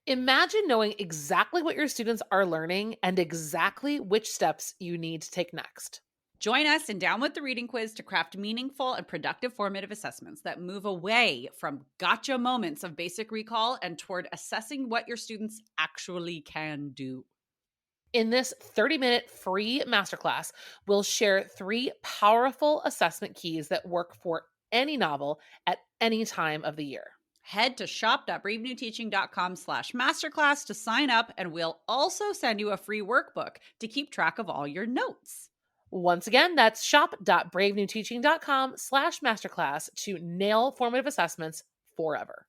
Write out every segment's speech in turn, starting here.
Imagine knowing exactly what your students are learning and exactly which steps you need to take next. Join us in Down with the Reading Quiz to craft meaningful and productive formative assessments that move away from gotcha moments of basic recall and toward assessing what your students actually can do. In this 30-minute free masterclass, we'll share 3 powerful assessment keys that work for any novel at any time of the year. Head to shop.bravenewteaching.com/masterclass to sign up, and we'll also send you a free workbook to keep track of all your notes. Once again, that's shop.bravenewteaching.com/masterclass to nail formative assessments forever.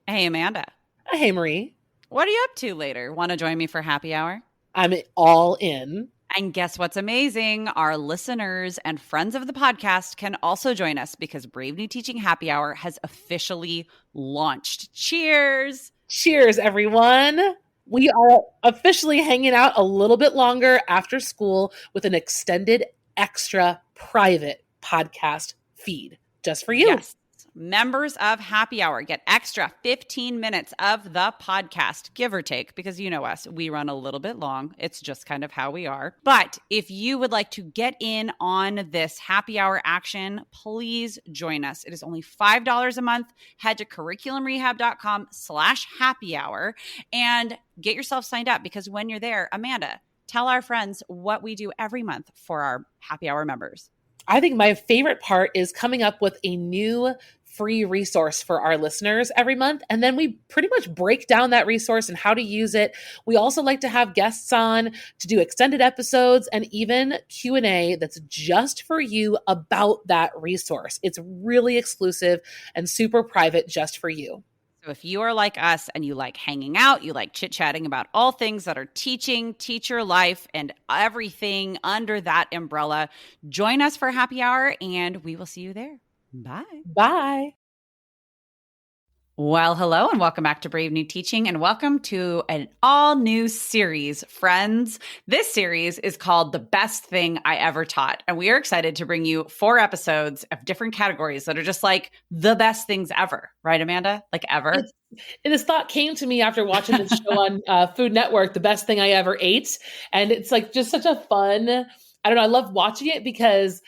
Hey, Amanda. Hey, Marie. What are you up to later? Want to join me for happy hour? I'm all in. And guess what's amazing? Our listeners and friends of the podcast can also join us because Brave New Teaching Happy Hour has officially launched. Cheers! Cheers, everyone. We are officially hanging out a little bit longer after school with an extended, extra private podcast feed just for you. Yes. Members of Happy Hour get extra 15 minutes of the podcast, give or take, because you know us, we run a little bit long. It's just kind of how we are. But if you would like to get in on this Happy Hour action, please join us. It is only $5 a month. Head to curriculumrehab.com/happy hour and get yourself signed up, because when you're there, Amanda, tell our friends what we do every month for our Happy Hour members. I think my favorite part is coming up with a new free resource for our listeners every month. And then we pretty much break down that resource and how to use it. We also like to have guests on to do extended episodes and even Q&A that's just for you about that resource. It's really exclusive and super private just for you. So if you are like us and you like hanging out, you like chit-chatting about all things that are teaching, teacher life, and everything under that umbrella, join us for happy hour and we will see you there. Bye. Bye. Well, hello and welcome back to Brave New Teaching, and welcome to an all new series, friends. This series is called The Best Thing I Ever Taught, and we are excited to bring you 4 episodes of different categories that are just like the best things ever. Right, Amanda? Like ever? And this thought came to me after watching this show on Food Network, The Best Thing I Ever Ate. And it's like just such a fun, I don't know, I love watching it because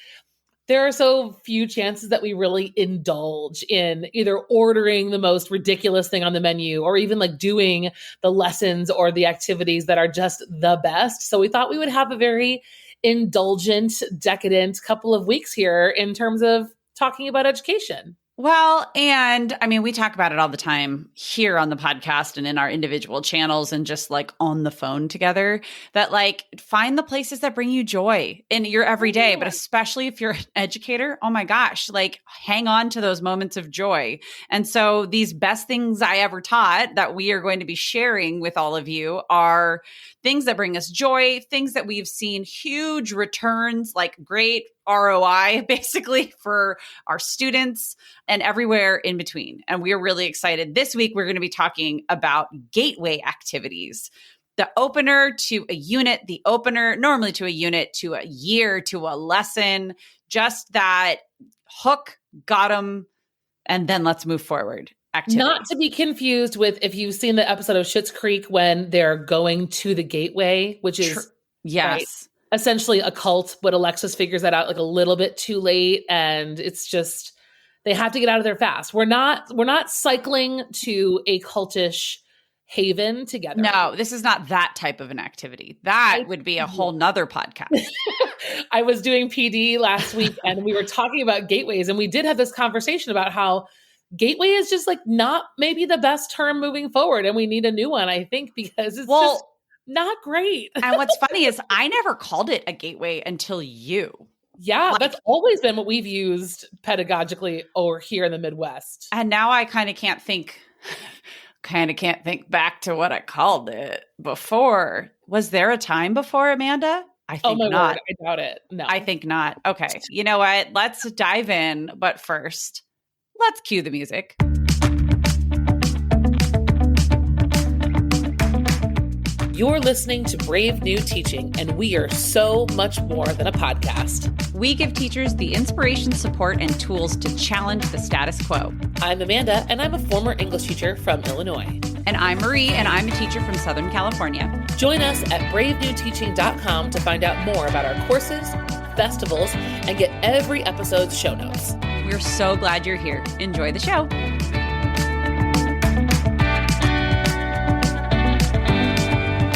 there are so few chances that we really indulge in either ordering the most ridiculous thing on the menu or even like doing the lessons or the activities that are just the best. So we thought we would have a very indulgent, decadent couple of weeks here in terms of talking about education. Well, and I mean, we talk about it all the time here on the podcast and in our individual channels and just like on the phone together, that like find the places that bring you joy in your everyday, but especially if you're an educator, oh my gosh, like hang on to those moments of joy. And so these best things I ever taught that we are going to be sharing with all of you are things that bring us joy, things that we've seen huge returns, like great ROI basically for our students and everywhere in between. And we are really excited. This week, we're going to be talking about gateway activities. The opener to a unit, the opener normally to a unit, to a year, to a lesson, just that hook, got them, and then let's move forward. Activity. Not to be confused with if you've seen the episode of Schitt's Creek when they're going to the gateway, which is yes. Right, essentially a cult, but Alexis figures that out like a little bit too late. And it's just, they have to get out of there fast. We're not cycling to a cultish haven together. No, this is not that type of an activity. That would be a whole nother podcast. I was doing PD last week and we were talking about gateways, and we did have this conversation about how gateway is just like not maybe the best term moving forward. And we need a new one, I think, because it's just not great. And what's funny is I never called it a gateway until you. Yeah, like, that's always been what we've used pedagogically over here in the Midwest. And now I kind of can't think back to what I called it before. Was there a time before, Amanda? I think not. Word, I doubt it. No. I think not. Okay. You know what? Let's dive in. But first, let's cue the music. You're listening to Brave New Teaching, and we are so much more than a podcast. We give teachers the inspiration, support, and tools to challenge the status quo. I'm Amanda, and I'm a former English teacher from Illinois. And I'm Marie, and I'm a teacher from Southern California. Join us at bravenewteaching.com to find out more about our courses, festivals, and get every episode's show notes. We're so glad you're here. Enjoy the show.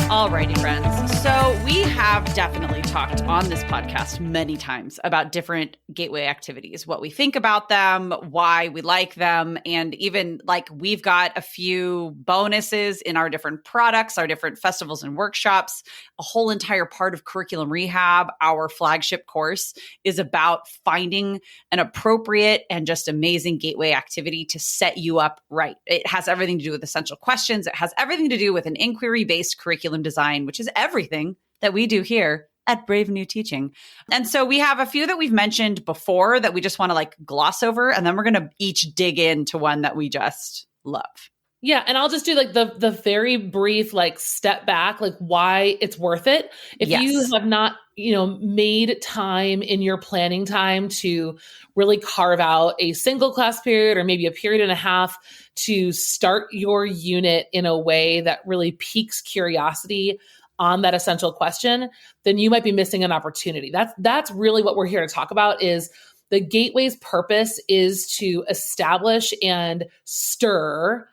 Alrighty, friends. So we have definitely talked on this podcast many times about different gateway activities, what we think about them, why we like them, and even like we've got a few bonuses in our different products, our different festivals and workshops. A whole entire part of Curriculum Rehab, our flagship course, is about finding an appropriate and just amazing gateway activity to set you up right. It has everything to do with essential questions. It has everything to do with an inquiry-based curriculum design, which is everything that we do here at Brave New Teaching. And so we have a few that we've mentioned before that we just want to like gloss over, and then we're going to each dig into one that we just love. Yeah, and I'll just do like the very brief like step back, like why it's worth it. If you have not, made time in your planning time to really carve out a single class period or maybe a period and a half to start your unit in a way that really piques curiosity on that essential question, then you might be missing an opportunity. That's really what we're here to talk about. Is the Gateway's purpose is to establish and stir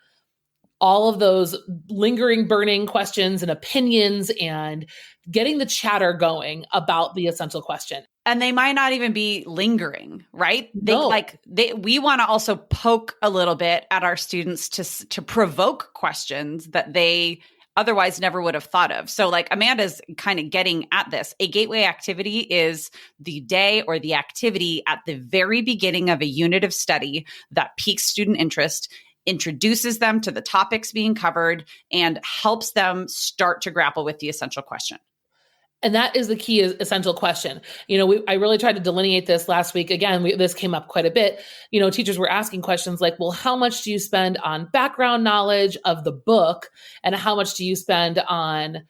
all of those lingering, burning questions and opinions and getting the chatter going about the essential question. And they might not even be lingering, right? No. We want to also poke a little bit at our students to provoke questions that they otherwise never would have thought of. So like Amanda's kind of getting at this. A gateway activity is the day or the activity at the very beginning of a unit of study that piques student interest, introduces them to the topics being covered, and helps them start to grapple with the essential question. And that is the key essential question. I really tried to delineate this last week. Again, this came up quite a bit. Teachers were asking questions like, well, how much do you spend on background knowledge of the book? And how much do you spend on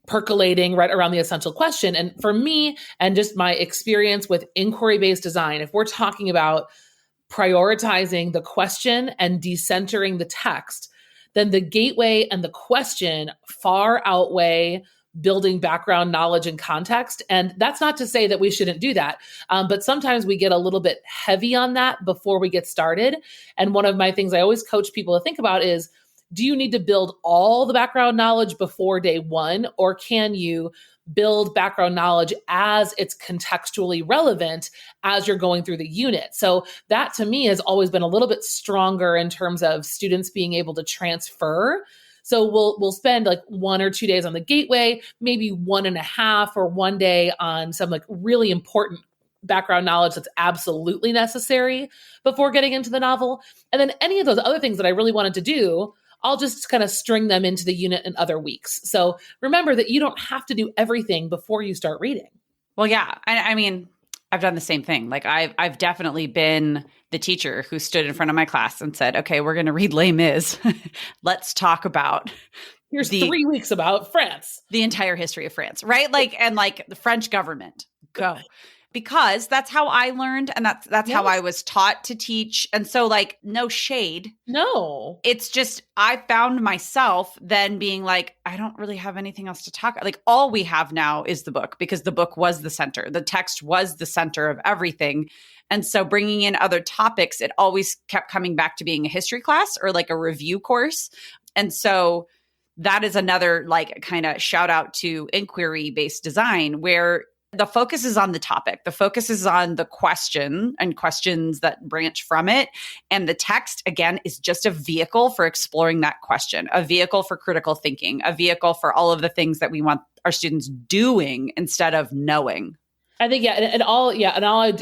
percolating right around the essential question? And for me, and just my experience with inquiry-based design, if we're talking about prioritizing the question and decentering the text, then the gateway and the question far outweigh building background knowledge and context. And that's not to say that we shouldn't do that. But sometimes we get a little bit heavy on that before we get started. And one of my things I always coach people to think about is, do you need to build all the background knowledge before day one, or can you build background knowledge as it's contextually relevant as you're going through the unit? So that to me has always been a little bit stronger in terms of students being able to transfer. So we'll spend like 1 or 2 days on the gateway, maybe 1.5 or 1 day on some like really important background knowledge that's absolutely necessary before getting into the novel. And then any of those other things that I really wanted to do, I'll just kind of string them into the unit in other weeks. So remember that you don't have to do everything before you start reading. Well, yeah. I mean, I've done the same thing. Like I've definitely been the teacher who stood in front of my class and said, okay, we're going to read Les Mis. Let's talk about Here's 3 weeks about France. The entire history of France, right? And the French government. Go. Because that's how I learned, and that's how I was taught to teach. And so no shade. No. It's just I found myself then being like, I don't really have anything else to talk. Like all we have now is the book, because the book was the center. The text was the center of everything. And so bringing in other topics, it always kept coming back to being a history class or like a review course. And so that is another kind of shout out to inquiry-based design, where the focus is on the topic. The focus is on the question and questions that branch from it. And the text, again, is just a vehicle for exploring that question, a vehicle for critical thinking, a vehicle for all of the things that we want our students doing instead of knowing. I think, and all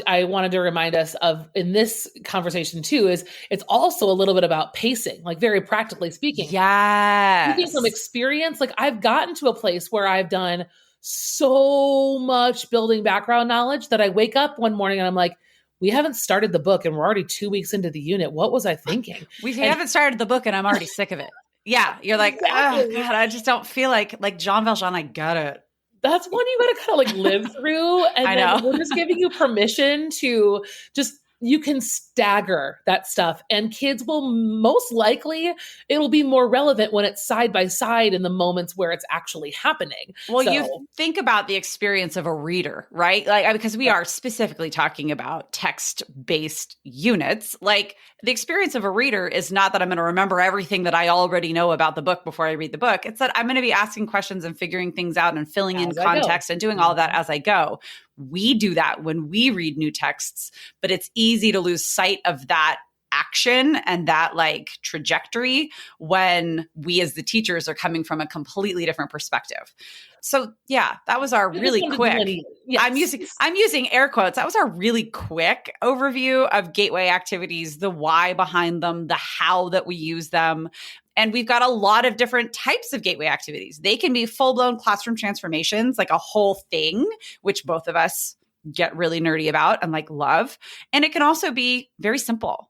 I wanted to remind us of in this conversation too, is it's also a little bit about pacing, like very practically speaking. Yes. Speaking from experience, I've gotten to a place where I've done so much building background knowledge that I wake up one morning and I'm like, we haven't started the book and we're already 2 weeks into the unit. What was I thinking? We haven't started the book and I'm already sick of it. Yeah. You're like, exactly. Oh God, I just don't feel like Jean Valjean, I get it. That's one you got to kind of live through. And I know. We're just giving you permission to just you can stagger that stuff, and kids will most likely, it'll be more relevant when it's side by side in the moments where it's actually happening. Well, you think about the experience of a reader, right? Like, because we are specifically talking about text-based units. Like, the experience of a reader is not that I'm going to remember everything that I already know about the book before I read the book. It's that I'm going to be asking questions and figuring things out and filling in context and doing all of that as I go. We do that when we read new texts, but it's easy to lose sight of that action and that like trajectory when we as the teachers are coming from a completely different perspective. So yeah, that was our really quick, yes. I'm using air quotes. That was our really quick overview of gateway activities, the why behind them, the how that we use them. And we've got a lot of different types of gateway activities. They can be full-blown classroom transformations, like a whole thing, which both of us get really nerdy about and like love. And it can also be very simple,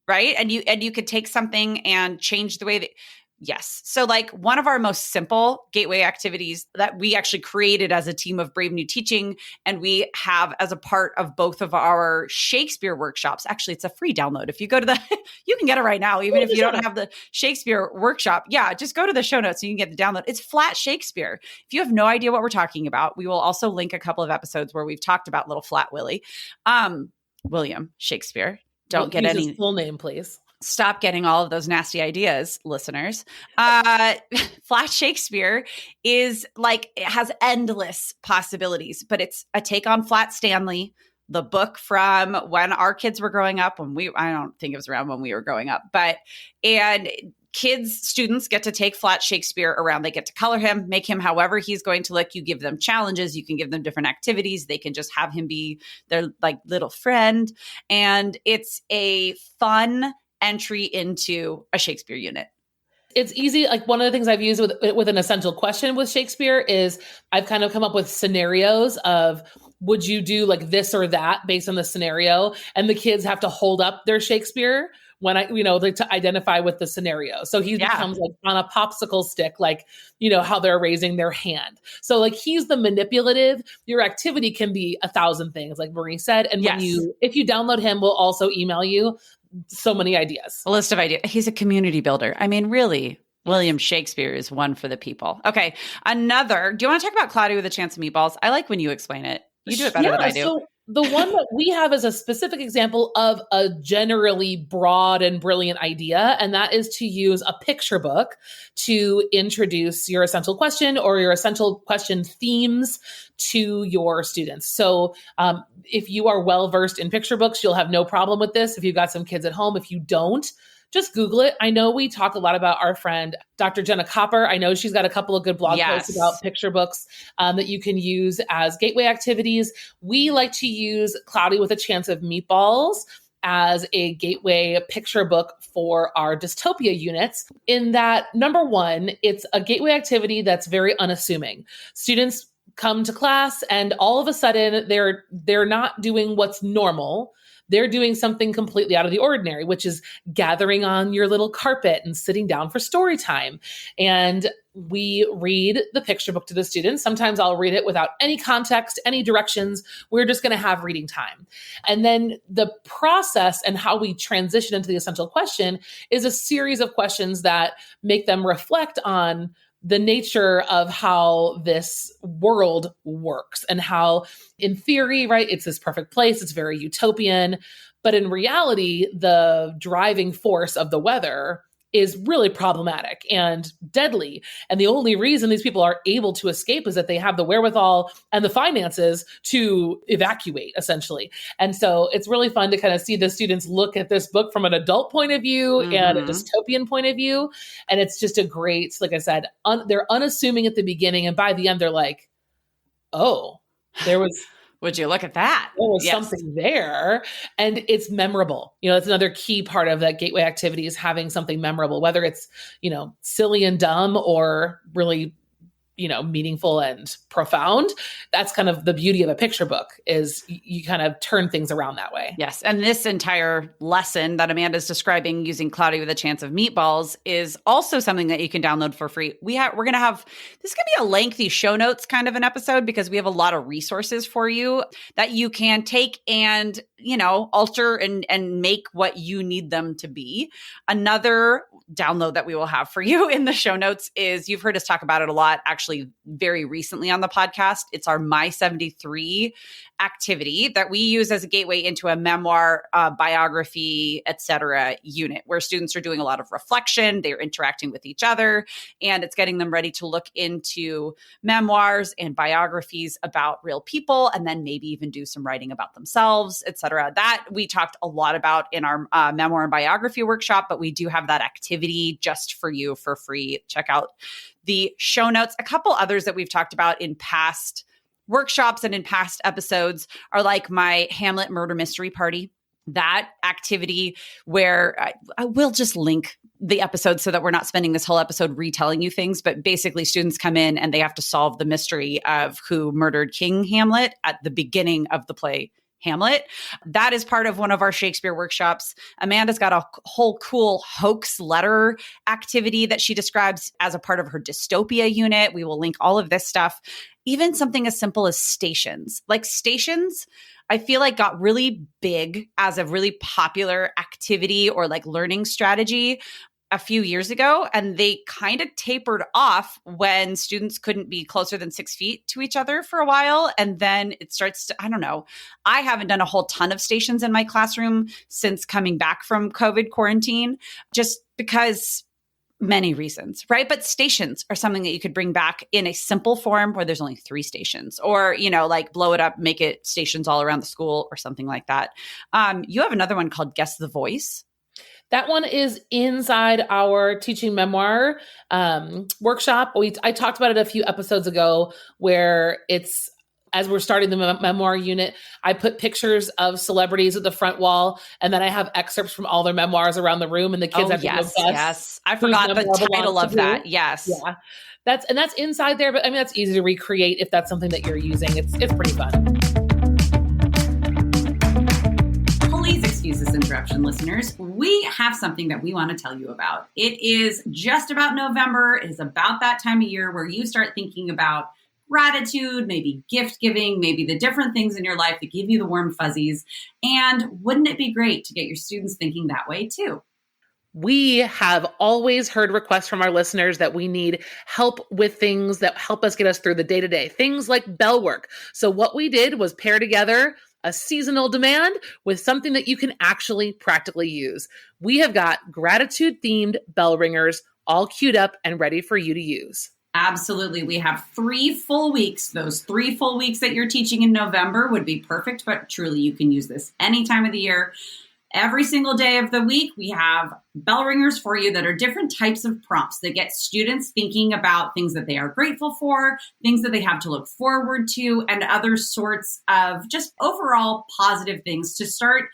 right? And you could take something and change the way that, yes. So like one of our most simple gateway activities that we actually created as a team of Brave New Teaching, and we have as a part of both of our Shakespeare workshops. Actually, it's a free download. If you go to the, you can get it right now, even if you don't have the Shakespeare workshop. Yeah, just go to the show notes so you can get the download. It's Flat Shakespeare. If you have no idea what we're talking about, we will also link a couple of episodes where we've talked about Little Flat Willie. William Shakespeare. Don't get any full name, please. Stop getting all of those nasty ideas, listeners. Flat Shakespeare is like, it has endless possibilities, but it's a take on Flat Stanley, the book from when our kids were growing up, I don't think it was around when we were growing up, and students get to take Flat Shakespeare around. They get to color him, make him however he's going to look. You give them challenges. You can give them different activities. They can just have him be their like little friend. And it's a fun entry into a Shakespeare unit. It's easy. Like one of the things I've used with an essential question with Shakespeare is I've kind of come up with scenarios of, would you do like this or that based on the scenario? And the kids have to hold up their Shakespeare when to identify with the scenario. So he becomes like on a popsicle stick, like, how they're raising their hand. So like he's the manipulative. Your activity can be 1,000 things, like Marie said. And if you download him, we'll also email you so many ideas. A list of ideas. He's a community builder. I mean, really, William Shakespeare is one for the people. Okay. Do you want to talk about Cloudy with a Chance of Meatballs? I like when you explain it. You do it better than I do. So the one that we have is a specific example of a generally broad and brilliant idea, and that is to use a picture book to introduce your essential question or your essential question themes to your students. So if you are well-versed in picture books, you'll have no problem with this. If you've got some kids at home, if you don't, just Google it. I know we talk a lot about our friend, Dr. Jenna Copper. I know she's got a couple of good blog posts about picture books that you can use as gateway activities. We like to use Cloudy with a Chance of Meatballs as a gateway picture book for our dystopia units, in that, number one, it's a gateway activity that's very unassuming. Students come to class and all of a sudden they're not doing what's normal. They're doing something completely out of the ordinary, which is gathering on your little carpet and sitting down for story time. And we read the picture book to the students. Sometimes I'll read it without any context, any directions. We're just going to have reading time. And then the process and how we transition into the essential question is a series of questions that make them reflect on the nature of how this world works and how, in theory, right, it's this perfect place, it's very utopian, but in reality, the driving force of the weather is really problematic and deadly. And the only reason these people are able to escape is that they have the wherewithal and the finances to evacuate, essentially. And so it's really fun to kind of see the students look at this book from an adult point of view and a dystopian point of view. And it's just a great, like I said, they're unassuming at the beginning. And by the end, they're like, oh, there was... Would you look at that? There was something there. And it's memorable. That's another key part of that gateway activity, is having something memorable, whether it's, silly and dumb or really meaningful and profound. That's kind of the beauty of a picture book, is you kind of turn things around that way. Yes. And this entire lesson that Amanda's describing using Cloudy with a Chance of Meatballs is also something that you can download for free. We're going to have, this is going to be a lengthy show notes kind of an episode, because we have a lot of resources for you that you can take and, alter and make what you need them to be. Another download that we will have for you in the show notes is, you've heard us talk about it a lot, actually very recently on the podcast. It's our My 73 activity that we use as a gateway into a memoir, biography, etc. unit, where students are doing a lot of reflection, they're interacting with each other, and it's getting them ready to look into memoirs and biographies about real people, and then maybe even do some writing about themselves, etc. That we talked a lot about in our memoir and biography workshop, but we do have that activity just for you for free. Check out the show notes. A couple others that we've talked about in past workshops and in past episodes are like my Hamlet murder mystery party. That activity where I will just link the episode so that we're not spending this whole episode retelling you things, but basically students come in and they have to solve the mystery of who murdered King Hamlet at the beginning of the play Hamlet. That is part of one of our Shakespeare workshops. Amanda's got a whole cool hoax letter activity that she describes as a part of her dystopia unit. We will link all of this stuff. Even something as simple as stations. Like stations, I feel like got really big as a really popular activity or like learning strategy a few years ago, and they kind of tapered off when students couldn't be closer than 6 feet to each other for a while. And then it starts to, I don't know, I haven't done a whole ton of stations in my classroom since coming back from COVID quarantine, just because many reasons, right? But stations are something that you could bring back in a simple form where there's only 3 stations, or, like blow it up, make it stations all around the school or something like that. You have another one called Guess the Voice. That one is inside our teaching memoir workshop. I talked about it a few episodes ago, where it's, as we're starting the memoir unit, I put pictures of celebrities at the front wall, and then I have excerpts from all their memoirs around the room, and the kids have to go guess. Yes, I forgot the title of that. Yes. Yeah. That's inside there, but I mean, that's easy to recreate if that's something that you're using. It's pretty fun. Please excuse this interruption, listeners. We have something that we want to tell you about. It is just about November. It is about that time of year where you start thinking about gratitude, maybe gift giving, maybe the different things in your life that give you the warm fuzzies. And wouldn't it be great to get your students thinking that way too? We have always heard requests from our listeners that we need help with things that help us get us through the day-to-day, things like bell work. So what we did was pair together a seasonal demand with something that you can actually practically use. We have got gratitude-themed bell ringers all queued up and ready for you to use. Absolutely. We have 3 full weeks. Those 3 full weeks that you're teaching in November would be perfect, but truly you can use this any time of the year. Every single day of the week, we have bell ringers for you that are different types of prompts that get students thinking about things that they are grateful for, things that they have to look forward to, and other sorts of just overall positive things to start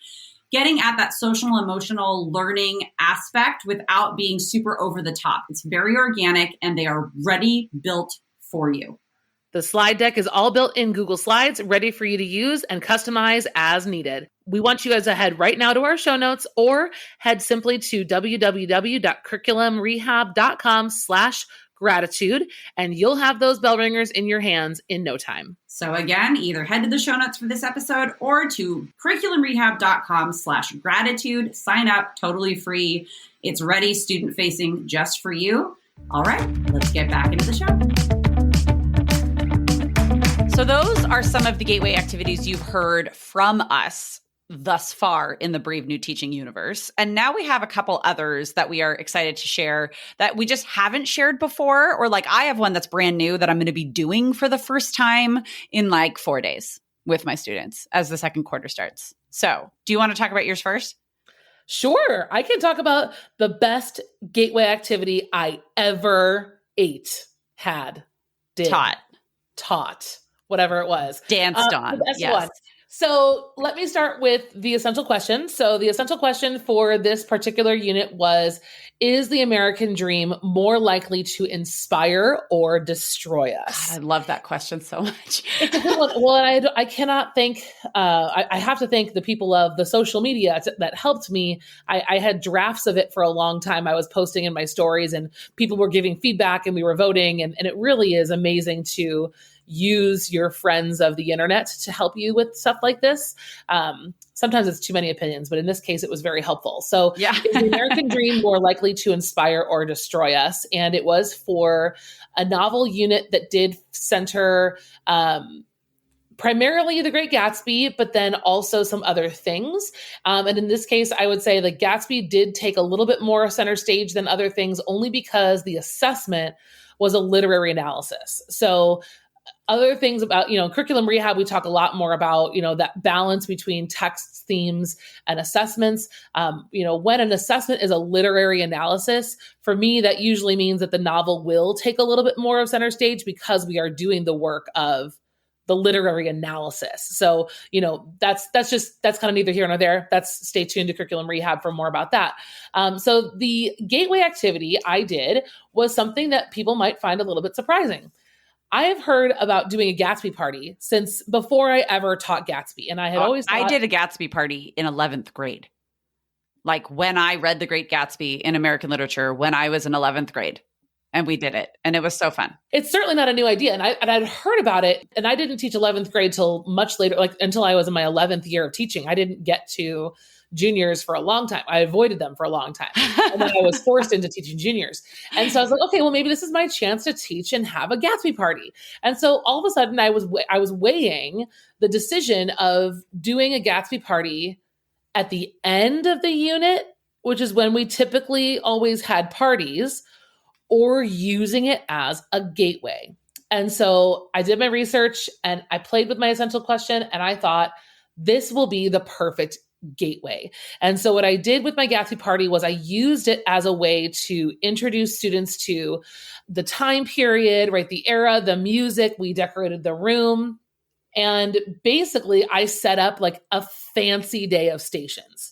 getting at that social emotional learning aspect without being super over the top. It's very organic, and they are ready, built for you. The slide deck is all built in Google Slides, ready for you to use and customize as needed. We want you guys to head right now to our show notes, or head simply to www.curriculumrehab.com/gratitude, and you'll have those bell ringers in your hands in no time. So again, either head to the show notes for this episode or to curriculumrehab.com/gratitude. Sign up, totally free. It's ready, student facing, just for you. All right, let's get back into the show. So those are some of the gateway activities you've heard from us thus far in the Brave New Teaching universe. And now we have a couple others that we are excited to share that we just haven't shared before. Or like I have one that's brand new that I'm going to be doing for the first time in like 4 days with my students as the second quarter starts. So do you want to talk about yours first? Sure. I can talk about the best gateway activity I ever taught, whatever it was. Danced on. The best yes. one. So let me start with the essential question. So the essential question for this particular unit was, is the American dream more likely to inspire or destroy us? God, I love that question so much. It's a good one. Well, I cannot thank, I have to thank the people of the social media that helped me. I had drafts of it for a long time. I was posting in my stories and people were giving feedback and we were voting. And it really is amazing to use your friends of the internet to help you with stuff like this. Sometimes it's too many opinions, but in this case, it was very helpful. So Yeah. is the American dream more likely to inspire or destroy us? And it was for a novel unit that did center primarily The Great Gatsby, but then also some other things. And in this case, I would say the Gatsby did take a little bit more center stage than other things, only because the assessment was a literary analysis. So other things about, curriculum rehab, we talk a lot more about, that balance between texts, themes, and assessments. When an assessment is a literary analysis, for me, that usually means that the novel will take a little bit more of center stage because we are doing the work of the literary analysis. So, that's kind of neither here nor there. Stay tuned to Curriculum Rehab for more about that. So the gateway activity I did was something that people might find a little bit surprising. I have heard about doing a Gatsby party since before I ever taught Gatsby. And I had always thought, I did a Gatsby party in 11th grade. Like when I read The Great Gatsby in American literature when I was in 11th grade. And we did it. And it was so fun. It's certainly not a new idea. And I'd heard about it. And I didn't teach 11th grade till much later, like until I was in my 11th year of teaching. I didn't get to juniors for a long time. I avoided them for a long time. And then I was forced into teaching juniors. And so I was like, okay, well, maybe this is my chance to teach and have a Gatsby party. And so all of a sudden I was weighing the decision of doing a Gatsby party at the end of the unit, which is when we typically always had parties, or using it as a gateway. And so I did my research and I played with my essential question and I thought this will be the perfect gateway. And so what I did with my Gatsby party was I used it as a way to introduce students to the time period, right? The era, the music, we decorated the room. And basically I set up like a fancy day of stations.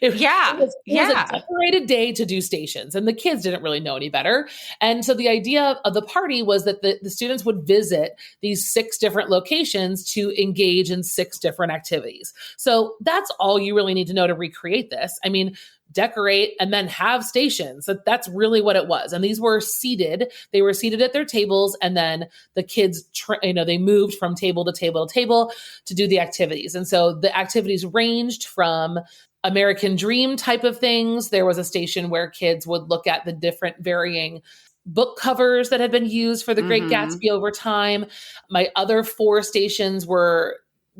It was a decorated day to do stations, and the kids didn't really know any better. And so the idea of the party was that the students would visit these 6 different locations to engage in 6 different activities. So that's all you really need to know to recreate this. I mean, decorate and then have stations. That's really what it was. And these were seated. They were seated at their tables, and then the kids, they moved from table to table to table to do the activities. And so the activities ranged from American Dream type of things. There was a station where kids would look at the different varying book covers that had been used for The Great Gatsby over time. My other 4 stations were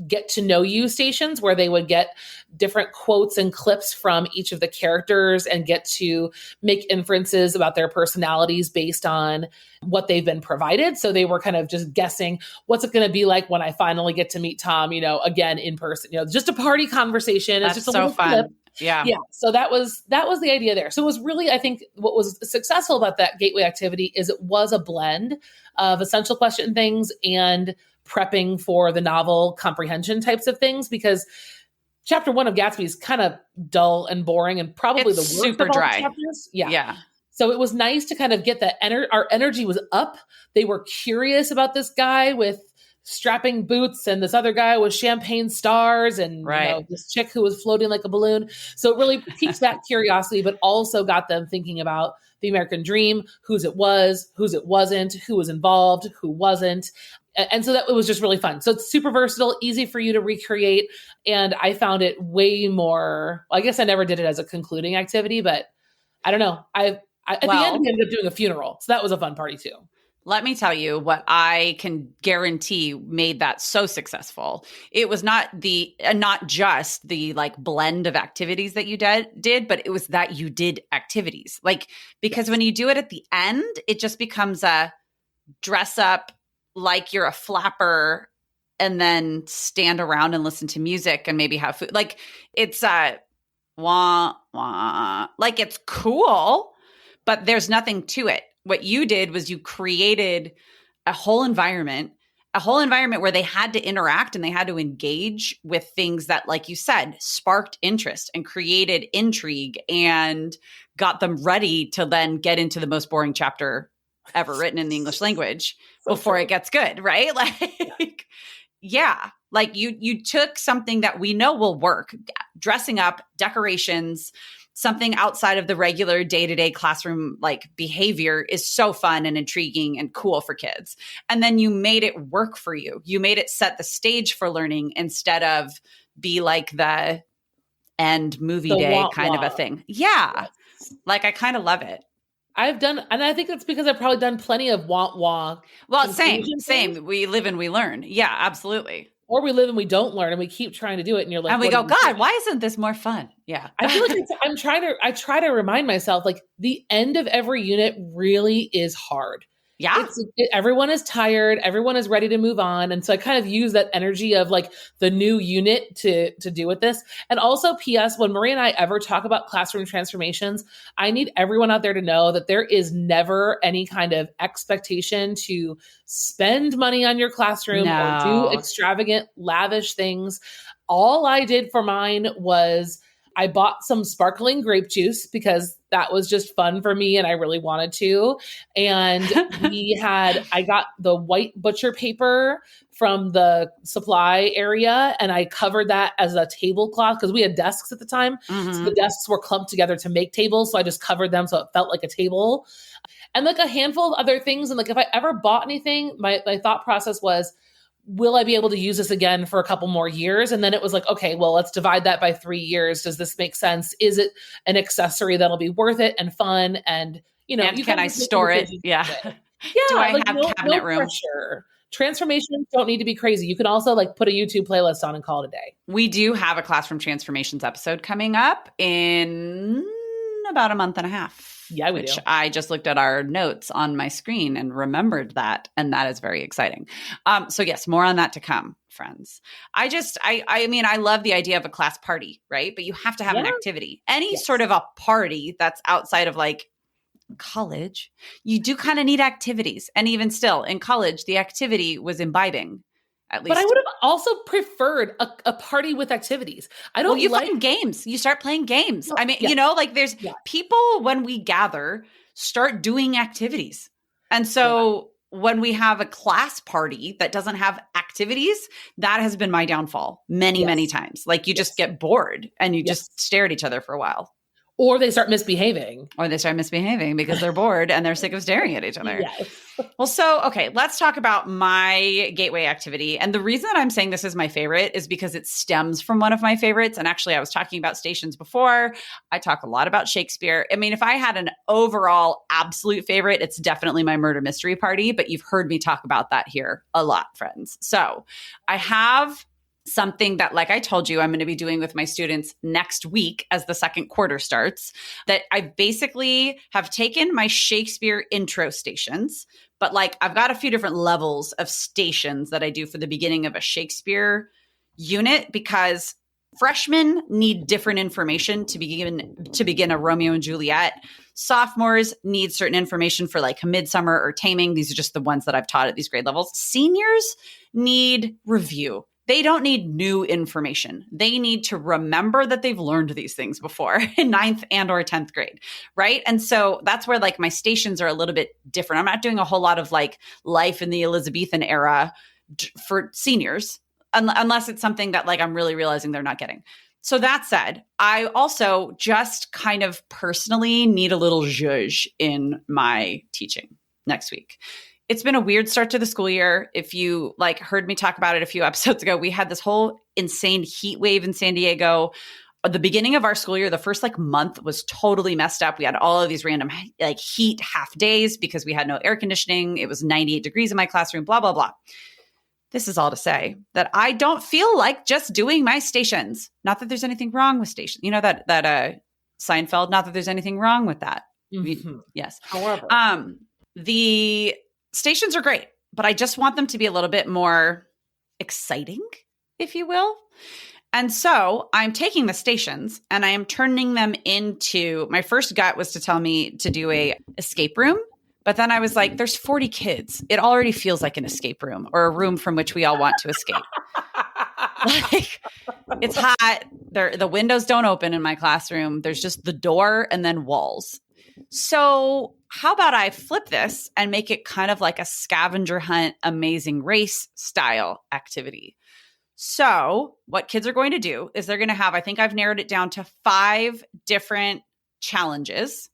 get to know you stations where they would get different quotes and clips from each of the characters and get to make inferences about their personalities based on what they've been provided. So they were kind of just guessing, what's it going to be like when I finally get to meet Tom, again in person, just a party conversation. That's it's just a so little fun. clip. Yeah. So that was the idea there. So it was really, I think what was successful about that gateway activity is it was a blend of essential question things and prepping for the novel comprehension types of things, because chapter 1 of Gatsby is kind of dull and boring and probably It's the worst super of all dry. the chapters. Yeah. So it was nice to kind of get that our energy was up. They were curious about this guy with strapping boots and this other guy with champagne stars and this chick who was floating like a balloon. So it really piqued that curiosity, but also got them thinking about the American Dream, whose it was, whose it wasn't, who was involved, who wasn't. And so that it was just really fun. So it's super versatile, easy for you to recreate. And I found it way more, I guess I never did it as a concluding activity, but I don't know. At the end, we ended up doing a funeral. So that was a fun party too. Let me tell you what I can guarantee made that so successful. It was not just the like blend of activities that you did, but it was that you did activities. Like, because when you do it at the end, it just becomes a dress up like you're a flapper and then stand around and listen to music and maybe have food. Like it's wah, wah. Like it's cool, but there's nothing to it. What you did was you created a whole environment a whole environment where they had to interact and they had to engage with things that, like you said, sparked interest and created intrigue and got them ready to then get into the most boring chapter ever written in the English language before it gets good, right? Like, yeah, like you took something that we know will work, dressing up, decorations, something outside of the regular day-to-day classroom like behavior is so fun and intriguing and cool for kids. And then you made it work for you. You made it set the stage for learning instead of be like the end movie The day wah-wah. kind of a thing. Yeah. Like I kind of love it. I've done, and I think it's because I've probably done plenty of wah. Well, Confusion same. things. We live and we learn. Yeah, absolutely. Or we live and we don't learn and we keep trying to do it. And you're like, And we what go, are you God, doing? why isn't this more fun? Yeah. I feel like I try to remind myself, like the end of every unit really is hard. Yeah. Everyone is tired. Everyone is ready to move on. And so I kind of use that energy of like the new unit to do with this. And also PS, when Marie and I ever talk about classroom transformations, I need everyone out there to know that there is never any kind of expectation to spend money on your classroom or do extravagant, lavish things. All I did for mine was I bought some sparkling grape juice because that was just fun for me and I really wanted to. And I got the white butcher paper from the supply area and I covered that as a tablecloth because we had desks at the time. Mm-hmm. So the desks were clumped together to make tables. So I just covered them so it felt like a table. And like a handful of other things. And like if I ever bought anything, my thought process was, will I be able to use this again for a couple more years? And then it was like, okay, well, let's divide that by 3 years. Does this make sense? Is it an accessory that'll be worth it and fun? And, you know, And can I store it? Yeah. Yeah. Do I like have cabinet room? Pressure. Transformations don't need to be crazy. You can also like put a YouTube playlist on and call it a day. We do have a Classroom Transformations episode coming up in about a month and a half. Yeah, we which do. I just looked at our notes on my screen and remembered that. And that is very exciting. So yes, more on that to come, friends. I mean, I love the idea of a class party, right? But you have to have an activity. Any sort of a party that's outside of like college, you do kind of need activities. And even still in college, the activity was imbibing. At least. But I would have also preferred a party with activities. I don't you find games. You start playing games. I mean, you know, like there's people when we gather start doing activities. And so when we have a class party that doesn't have activities, that has been my downfall many times. Like you just get bored and you just stare at each other for a while. Or they start misbehaving. Because they're bored and they're sick of staring at each other. Yes. Well, so, okay, let's talk about my gateway activity. And the reason that I'm saying this is my favorite is because it stems from one of my favorites. And actually, I was talking about stations before. I talk a lot about Shakespeare. I mean, if I had an overall absolute favorite, it's definitely my murder mystery party. But you've heard me talk about that here a lot, friends. So I have something that, like I told you, I'm going to be doing with my students next week as the second quarter starts, that I basically have taken my Shakespeare intro stations, but like I've got a few different levels of stations that I do for the beginning of a Shakespeare unit because freshmen need different information to begin a Romeo and Juliet. Sophomores need certain information for like Midsummer or Taming. These are just the ones that I've taught at these grade levels. Seniors need review. They don't need new information. They need to remember that they've learned these things before in 9th and or 10th grade, right? And so that's where like my stations are a little bit different. I'm not doing a whole lot of like life in the Elizabethan era for seniors, unless it's something that like I'm really realizing they're not getting. So that said, I also just kind of personally need a little zhuzh in my teaching next week. It's been a weird start to the school year. If you like heard me talk about it a few episodes ago, we had this whole insane heat wave in San Diego. At the beginning of our school year, the first like month was totally messed up. We had all of these random like heat half days because we had no air conditioning. It was 98 degrees in my classroom, blah, blah, blah. This is all to say that I don't feel like just doing my stations. Not that there's anything wrong with stations. You know that Seinfeld, not that there's anything wrong with that. Mm-hmm. Yes. However, the stations are great, but I just want them to be a little bit more exciting, if you will. And so I'm taking the stations and I am turning them into, my first gut was to tell me to do a escape room, But then I was like, there's 40 kids. It already feels like an escape room or a room from which we all want to escape. Like, it's hot. The windows don't open in my classroom. There's just the door and then walls. So how about I flip this and make it kind of like a scavenger hunt, Amazing Race style activity? So what kids are going to do is they're going to have, I think I've narrowed it down to 5 different challenges.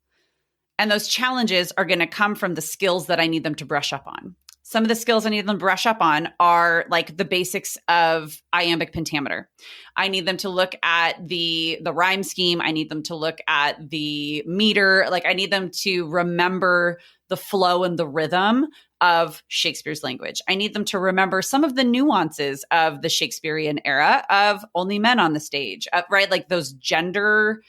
And those challenges are going to come from the skills that I need them to brush up on. Some of the skills I need them to brush up on are like the basics of iambic pentameter. I need them to look at the rhyme scheme. I need them to look at the meter. Like, I need them to remember the flow and the rhythm of Shakespeare's language. I need them to remember some of the nuances of the Shakespearean era of only men on the stage, right? Like those gender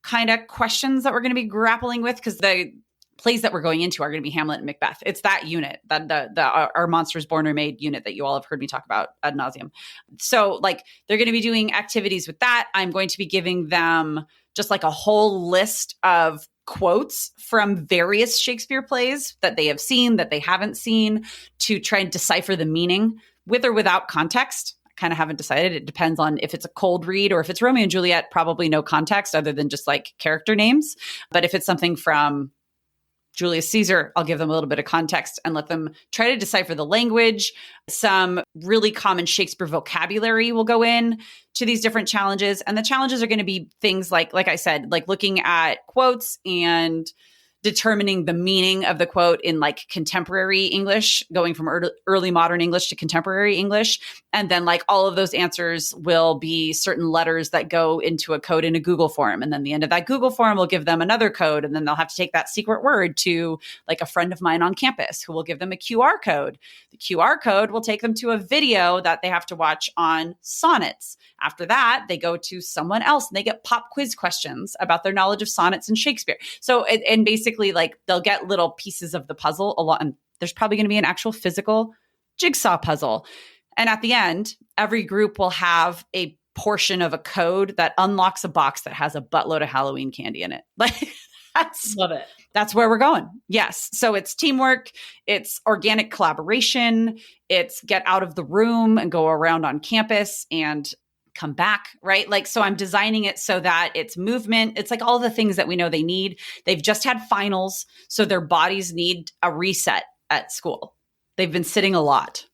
kind of questions that we're going to be grappling with, because the plays that we're going into are going to be Hamlet and Macbeth. It's that unit, that our Monsters Born or Made unit that you all have heard me talk about ad nauseum. So like, they're going to be doing activities with that. I'm going to be giving them just like a whole list of quotes from various Shakespeare plays that they have seen, that they haven't seen, to try and decipher the meaning with or without context. I kind of haven't decided. It depends on if it's a cold read, or if it's Romeo and Juliet, probably no context other than just like character names. But if it's something from Julius Caesar, I'll give them a little bit of context and let them try to decipher the language. Some really common Shakespeare vocabulary will go in to these different challenges. And the challenges are going to be things like I said, like looking at quotes and determining the meaning of the quote in like contemporary English, going from early modern English to contemporary English. And then like all of those answers will be certain letters that go into a code in a Google form. And then the end of that Google form will give them another code. And then they'll have to take that secret word to like a friend of mine on campus who will give them a QR code. The QR code will take them to a video that they have to watch on sonnets. After that, they go to someone else and they get pop quiz questions about their knowledge of sonnets and Shakespeare. So, and basically like they'll get little pieces of the puzzle a lot. And there's probably going to be an actual physical jigsaw puzzle. And at the end, every group will have a portion of a code that unlocks a box that has a buttload of Halloween candy in it. Like, Love it. That's where we're going. Yes. So it's teamwork, it's organic collaboration, it's get out of the room and go around on campus and come back, right? Like, so I'm designing it so that it's movement. It's like all the things that we know they need. They've just had finals, so their bodies need a reset at school. They've been sitting a lot.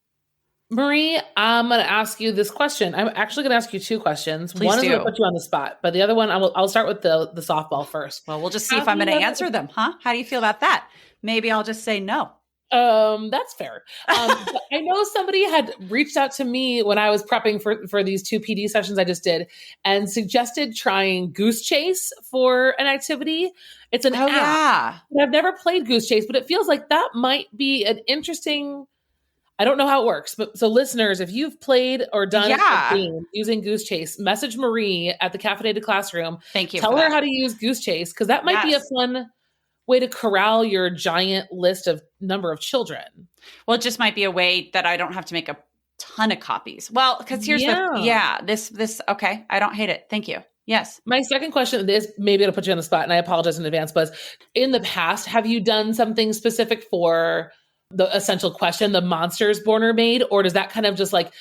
Marie, I'm going to ask you this question. I'm actually going to ask you 2 questions. Please one is do. going to put you on the spot, but the other one, I'll start with the softball first. Well, we'll just see if I'm going to answer them, huh? How do you feel about that? Maybe I'll just say no. That's fair. But I know somebody had reached out to me when I was prepping for these 2 PD sessions I just did and suggested trying Goose Chase for an activity. It's an app. Yeah. I've never played Goose Chase, but it feels like that might be an interesting. I don't know how it works, but so listeners, if you've played or done a game using Goose Chase, message Marie at the Caffeinated Classroom. Thank you. Tell her how to use Goose Chase, because that might be a fun way to corral your giant list of number of children. Well, it just might be a way that I don't have to make a ton of copies. Well, because here's this. Okay. I don't hate it. Thank you. Yes. My second question is, maybe it'll put you on the spot, and I apologize in advance, but in the past, have you done something specific for the essential question, the Monsters Born or Made, or does that kind of just like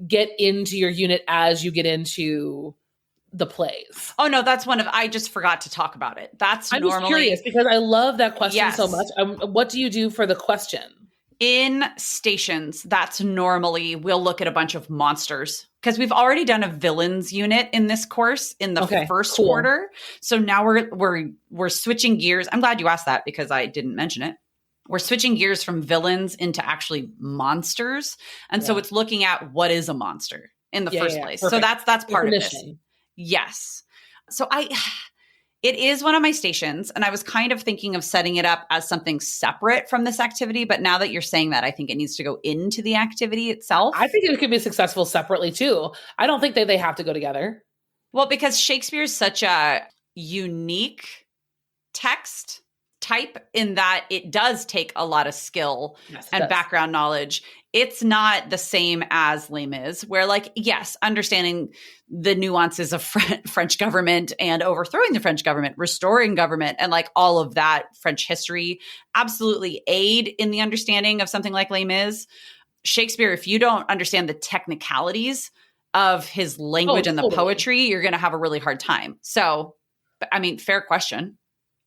get into your unit as you get into the plays? Oh no, that's I just forgot to talk about it. I'm just curious because I love that question so much. What do you do for the question? In stations, that's normally we'll look at a bunch of monsters, because we've already done a villains unit in this course in the first quarter. So now we're switching gears. I'm glad you asked that because I didn't mention it. We're switching gears from villains into actually monsters. And so it's looking at what is a monster in the first place. Perfect. So that's part of this. Yes. So it is one of my stations, and I was kind of thinking of setting it up as something separate from this activity. But now that you're saying that, I think it needs to go into the activity itself. I think it could be successful separately too. I don't think that they have to go together. Well, because Shakespeare is such a unique type in that it does take a lot of skill and does. background knowledge. It's not the same as Les Mis, where like, yes, understanding the nuances of French government and overthrowing the French government, restoring government, and like all of that French history absolutely aid in the understanding of something like Les Mis. Shakespeare, if you don't understand the technicalities of his language and the poetry, you're going to have a really hard time. So, I mean, fair question.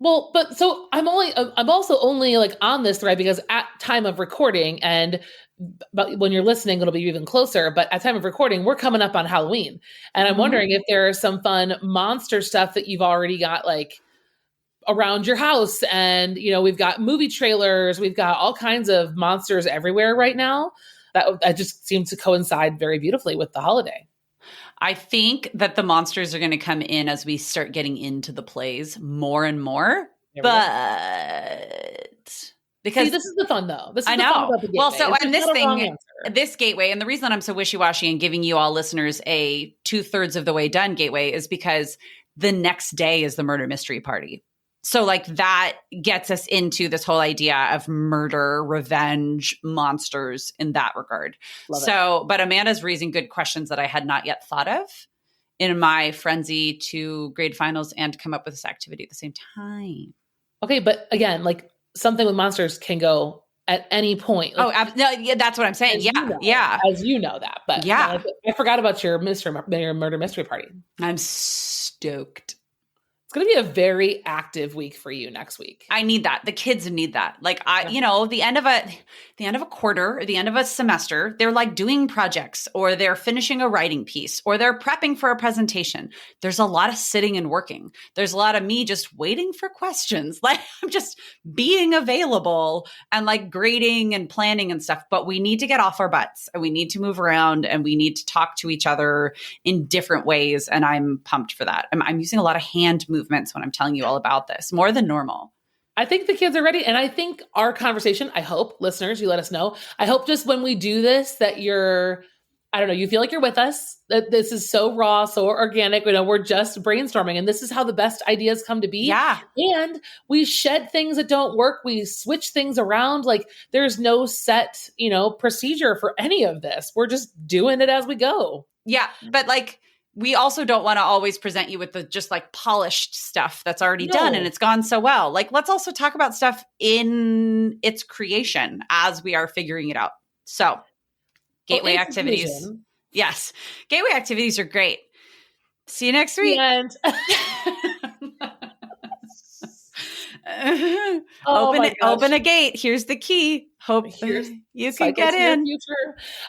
Well, but so I'm also only like on this thread because at time of recording, and but when you're listening, it'll be even closer. But at time of recording, we're coming up on Halloween, and I'm wondering if there is some fun monster stuff that you've already got like around your house. And, you know, we've got movie trailers, we've got all kinds of monsters everywhere right now. That just seems to coincide very beautifully with the holiday. I think that the monsters are going to come in as we start getting into the plays more and more. But because this is the fun though. This is I the know. fun about the gateway. Well, so it's and this gateway, and the reason I'm so wishy-washy and giving you all listeners a 2/3 of the way done gateway is because the next day is the murder mystery party. So like that gets us into this whole idea of murder, revenge, monsters in that regard. But Amanda's raising good questions that I had not yet thought of in my frenzy to grade finals and to come up with this activity at the same time. Okay, but again, like something with monsters can go at any point. Like, yeah, that's what I'm saying. Yeah. As you know that. But yeah, I forgot about your murder mystery party. I'm stoked. It's going to be a very active week for you next week. I need that. The kids need that. Like the end of a quarter, or the end of a semester, they're like doing projects or they're finishing a writing piece or they're prepping for a presentation. There's a lot of sitting and working. There's a lot of me just waiting for questions. Like I'm just being available and like grading and planning and stuff. But we need to get off our butts and we need to move around and we need to talk to each other in different ways. And I'm pumped for that. I'm using a lot of hand movements when I'm telling you all about this, more than normal. I think the kids are ready. And I think our conversation, I hope, listeners, you let us know. I hope just when we do this that you feel like you're with us, that this is so raw, so organic. We're just brainstorming and this is how the best ideas come to be. Yeah. And we shed things that don't work. We switch things around. Like there's no set, procedure for any of this. We're just doing it as we go. Yeah. But like, we also don't want to always present you with the just like polished stuff that's already done and it's gone so well. Like, let's also talk about stuff in its creation as we are figuring it out. So gateway activities. Yes. Gateway activities are great. See you next week. Open a gate. Here's the key. Hope you can get in.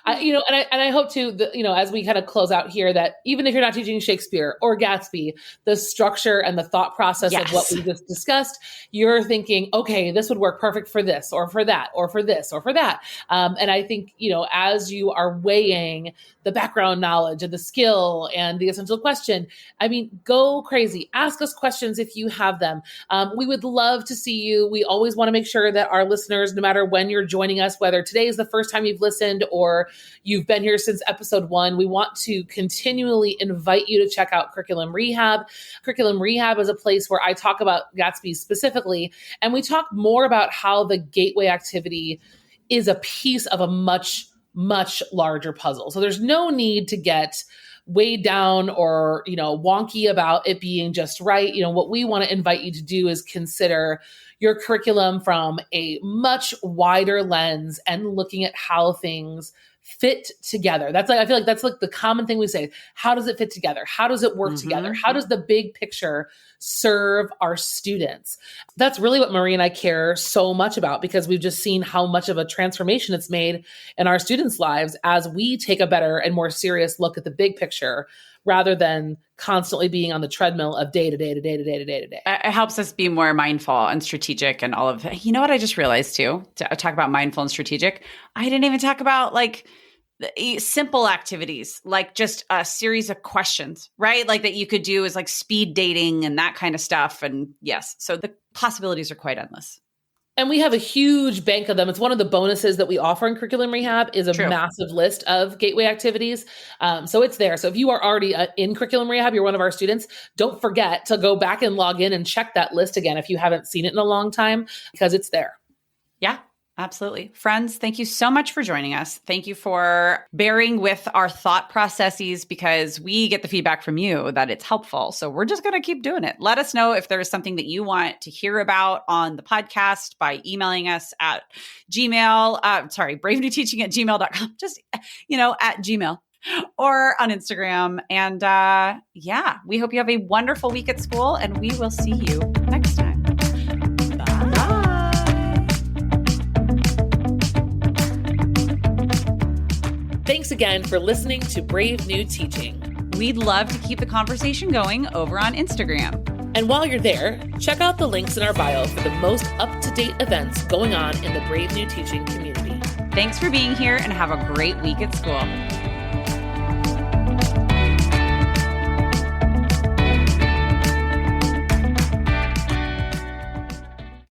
I hope too, as we kind of close out here, that even if you're not teaching Shakespeare or Gatsby, the structure and the thought process of what we just discussed, you're thinking, okay, this would work perfect for this or for that or for this or for that. And I think, as you are weighing the background knowledge and the skill and the essential question, go crazy. Ask us questions if you have them. We would love to see you. We always want to make sure that our listeners, no matter when you're joining us, whether today is the first time you've listened or you've been here since episode 1, we want to continually invite you to check out Curriculum Rehab. Curriculum Rehab is a place where I talk about Gatsby specifically, and we talk more about how the gateway activity is a piece of a much, much larger puzzle. So there's no need to get weighed down or, wonky about it being just right. What we want to invite you to do is consider your curriculum from a much wider lens and looking at how things fit together. I feel like that's like the common thing we say. How does it fit together? How does it work together? How does the big picture serve our students? That's really what Marie and I care so much about, because we've just seen how much of a transformation it's made in our students' lives as we take a better and more serious look at the big picture rather than constantly being on the treadmill of day to day to day to day to day to day. It helps us be more mindful and strategic and all of that. You know what I just realized too, to talk about mindful and strategic? I didn't even talk about like simple activities, like just a series of questions, right? Like that you could do is like speed dating and that kind of stuff. And yes, so the possibilities are quite endless. And we have a huge bank of them. It's one of the bonuses that we offer in Curriculum Rehab is a massive list of gateway activities. So it's there. So if you are already in Curriculum Rehab, you're one of our students, don't forget to go back and log in and check that list again if you haven't seen it in a long time, because it's there. Yeah. Absolutely. Friends, thank you so much for joining us. Thank you for bearing with our thought processes, because we get the feedback from you that it's helpful. So we're just going to keep doing it. Let us know if there's something that you want to hear about on the podcast by emailing us at bravenewteaching@gmail.com, just, at Gmail or on Instagram. And we hope you have a wonderful week at school, and we will see you next time. Thanks again for listening to Brave New Teaching. We'd love to keep the conversation going over on Instagram. And while you're there, check out the links in our bio for the most up-to-date events going on in the Brave New Teaching community. Thanks for being here, and have a great week at school.